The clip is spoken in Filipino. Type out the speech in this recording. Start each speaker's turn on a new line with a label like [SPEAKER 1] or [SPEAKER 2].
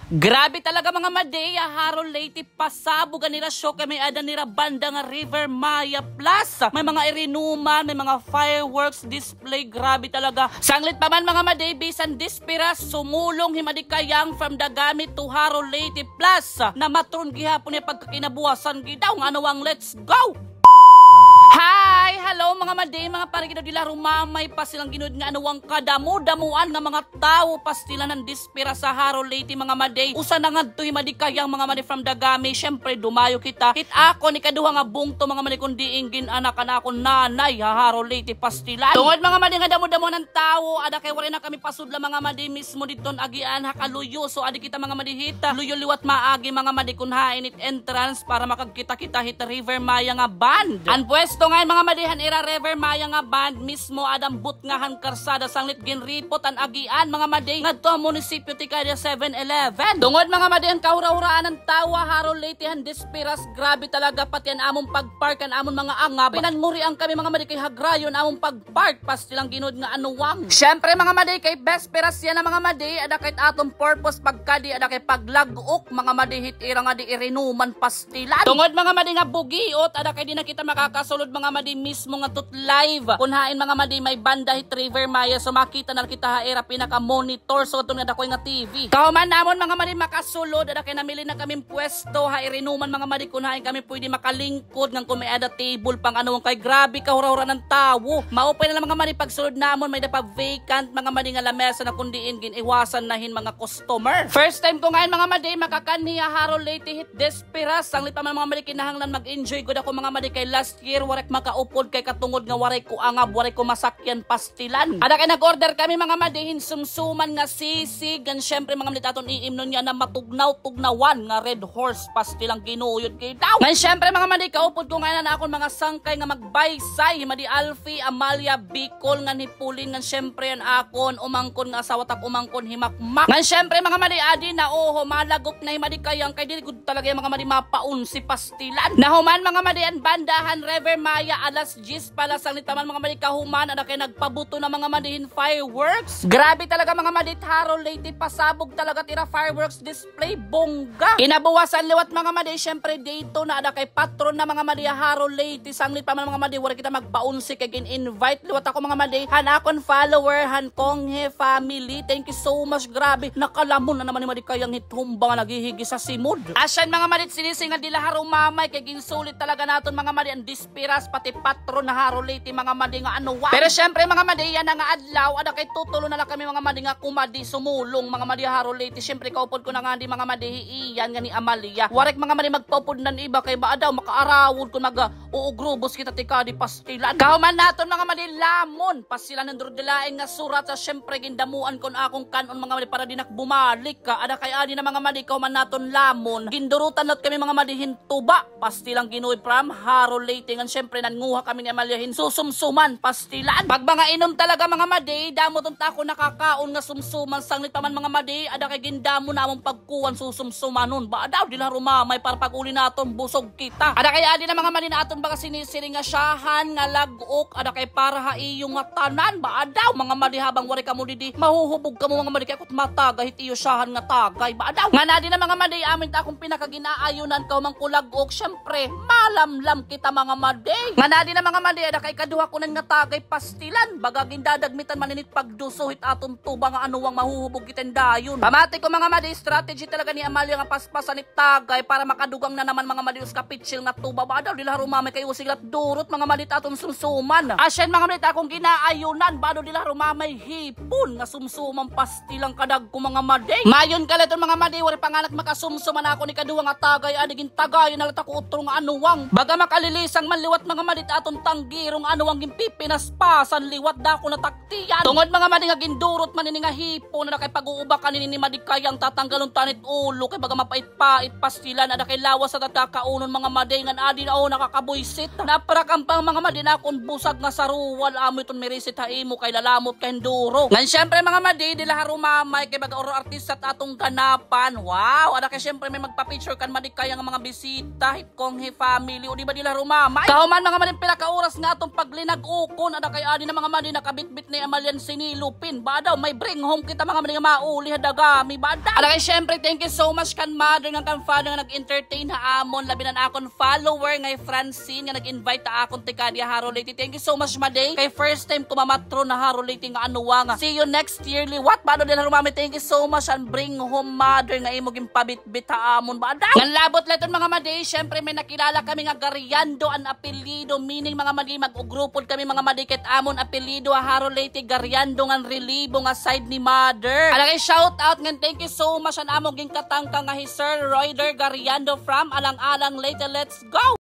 [SPEAKER 1] Grabe talaga mga madeya, Harold Leyte pasabog nila show kay may ada nila banda nga River Maya Plus. May mga irinuman, may mga fireworks display, grabe talaga. Sanglit pa man mga madeya, bisan dispiras sumulong himadikayang from Dagami to Harold Leyte Plus. Na matron gihapon ni pagkakinabuhasan gidaw nga anawang let's go! Hi! Hello mga maday, mga parang dila rumamay pa silang ginood nga anuwang kadamu-damuan nga mga tao pastila ng dispira sa Harold Leyte mga maday. Usa na nga to'y madikayang mga maday from Dagami. Siyempre dumayo kita. Hit ako ni kaduha nga bungto mga maday kundi ingin anak na akong nanay ha Harold Leyte pastilan. Tungod mga maday nga damu-damu ng tao, ada kay wala na kami pasudla mga maday mismo diton agian ha kaluyo. So adi kita mga maday hita. Luyo liwat maagi mga maday kunhain it entrance para makagkita-kita hit River Maya nga band. Anpuesto ngayon mga madihan ira River Maya nga band mismo adam but nga han karsada sanglit ginripot an agian mga maday ngadto munisipyo ti kada 7-Eleven. Tungod mga madihan kahura-huraan ng tawa Harold Leyte han dispiras, grabe talaga pati an among pagpark an amon mga angab. Pinanmurian kami mga maday kay hagrayon among pagpark pastilang ginod nga anuwang. Syempre mga maday kay besperas yan na mga maday ada kay atong purpose pagkadi ada kay paglagok mga maday hit ira nga di irinuman pastilan. Tungod mga maday nga bugiot ada kay di na kita makakasulod mga maday mismo nga tut live kunhain mga maday may banda hit River Maya so makita na kita haera pinaka monitor so itong nadakoy nga TV kahuman namon mga maday makasulod ada kay namili na kaming pwesto hairinuman mga maday kunhain kami pwede makalingkod ngang kung may ada table pang anuwang kay grabe kahura-hura ng tawo maupay na lang mga maday pagsulod namon may dapa vacant mga maday nga lamesa na kundiin giniwasan nahin mga customer. First time ko ngayon mga maday makakaniya Harold Leyte hit Despiras sanglit pa man mga maday kinahanglan mag-enjoy gud ako mga maday kay last year warek makaupod kay katungod nga waray ko angab waray ko masakyan pastilan. Ada kay nag-order kami mga madihin sumsuman nga sisig gan syempre mga maday aton iimnon niya na matugnaw-tugnawan nga Red Horse pastilang ginuyod kay daw. Gan syempre mga maday kaupod ko ngayon na akon mga sangkay nga magbaysay madi Alfie Amalia Bicol nga nipulin gan syempre an akon umangkon nga asawa tak umangkon himakmak. Gan syempre mga maday adi na oho malagok na himadi kayang kay dili gud talaga mga maday mapaun si pastilan. Nahuman mga maday an bandahan River Maya alas 10 pala sanglit taman mga maday kahuman ada kay nagpabuto na mga madihin fireworks. Grabe talaga mga madit Harold Leyte pasabog talaga tira fireworks display bongga. Kinabuwasan liwat mga maday syempre dito na ada kay patron na mga maday Harold Leyte sanglit pa mga maday wala kita magpaunsi kay gin-invite liwat ako mga maday hanakon follower han Konghe family. Thank you so much grabe nakalamon na naman ni maday kayang hithumba nga naghihigi sa simod. Asyan mga madit sinisingan dila harumamay kay ginsulit talaga naton mga maday ang dispiras pati patron na Harold Leyte mga maday nga anuwa. Pero syempre mga maday yan nga adlaw ada kay tutulo na lang kami mga maday nga kumadi sumulong mga maday Harold Leyte. Syempre kaupod ko na nga di mga maday iyan nga ni Amalia. Warek mga maday magpaupod nan iba kay ba daw makaarawod kun mag-uugrubos kita tika di pastilan. Kauman naton mga maday lamon pasilan ng durdelain nga surat sa syempre gindamuan kon akong kanon mga maday para dinak bumalik ka. Ada kay adi na mga maday kauman naton lamon. Gindurutan not kami mga maday hintuba pastilang ginuod from Harold Leyte nga syempre nanguha kami ni Amalia susumsuman pastilan. Pag mga inom talaga mga maday damo tunta ako nakakaon nga sumsuman sanglit pa man mga maday ada kay gindamo na among pagkuwan susumsumanon ba daw dila rumamay para pag-uli naton busog kita. Ada kay adi na mga maday na aton baka sinisiring nga syahan nga lagok ada kay para haiyong nga tanan ba daw mga maday habang wari kamo didi mahuhubog kamo mga maday kay akot mataga hit iyo syahan nga tagay ba daw nga nadi na mga maday amin ta akong pinakaginaayonan ka mang kulagok syempre malamlam kita mga maday nga nadi na mga maday ada kay kaduha kunan nga tagay pastilan baga gindadagmitan maninit pagdusuhit aton tuba nga anuwang mahuhubog kiten dayon. Pamati ko mga maday strategy talaga ni Amalia nga paspasan ni tagay para makadugang na naman mga maday us kapitsil nga tuba ba daw dila rumamay kay usiglat durot mga maday aton sumsuman. Asyan mga maday akong ginaayunan ba daw dila rumamay hipon nga sumsuman pastilang kadag ko mga maday. Mayon kaleton mga maday wala panganak makasumsuman ako ni kaduha nga tagay adigin tagay na lata ko utro nga anuwang baga makalilisang manliwat mga maday aton tanggirong anuwang gimpipinaspasan liwat dako na taktiyan. Tungod mga maday nga gindurot man ini nga hipon na kay pag-uuba kanini ni maday kayang tatanggalon tanit ulo kay baga mapait-pait pastilan ada kay lawas sa tatakaunon mga maday nga adi na nakakabuisit. Naparakampang mga maday na akon busag nga saruwal amo iton merisit haimo kay lalamot kay enduro. Ngan syempre mga maday dila harumamay kay baga oro artista at atong ganapan. Wow, ada kay syempre may magpa-picture kan maday kayang mga bisita hit Konghe family o di ba dila rumamay. Human mga maling pinaka-oras nga atong paglinag-ukon ada kay ani na mga mali nakabitbit ni Amalian sinilupin. Badaw may bring home kita mga mali nga mauli hadagami badaw. Ada kay syempre thank you so much kan mother nga kan father nga nag-entertain ha amon labi na akon follower ngay Francine nga nag-invite ta akon tikadya Haro Leyte. Thank you so much maday. Kay first time ko mamatro na Haro Leyte nga anuwa nga. See you next yearly. What bado din Mami, thank you so much and bring home mother nga imo gimpabit-bit ha amon badaw. Ngan labot leton mga maday, syempre may nakilala kami nga Gariando ang apelido, meaning mga madi mag-ugrupod kami mga madikit amon apelido Haro Leyte Gariando ngan relibo nga side ni mother. Ala kay shout out ngan thank you so much an among gingkatangka nga Sir Royder Gariando from Alang-Alang Leyte. Let's go!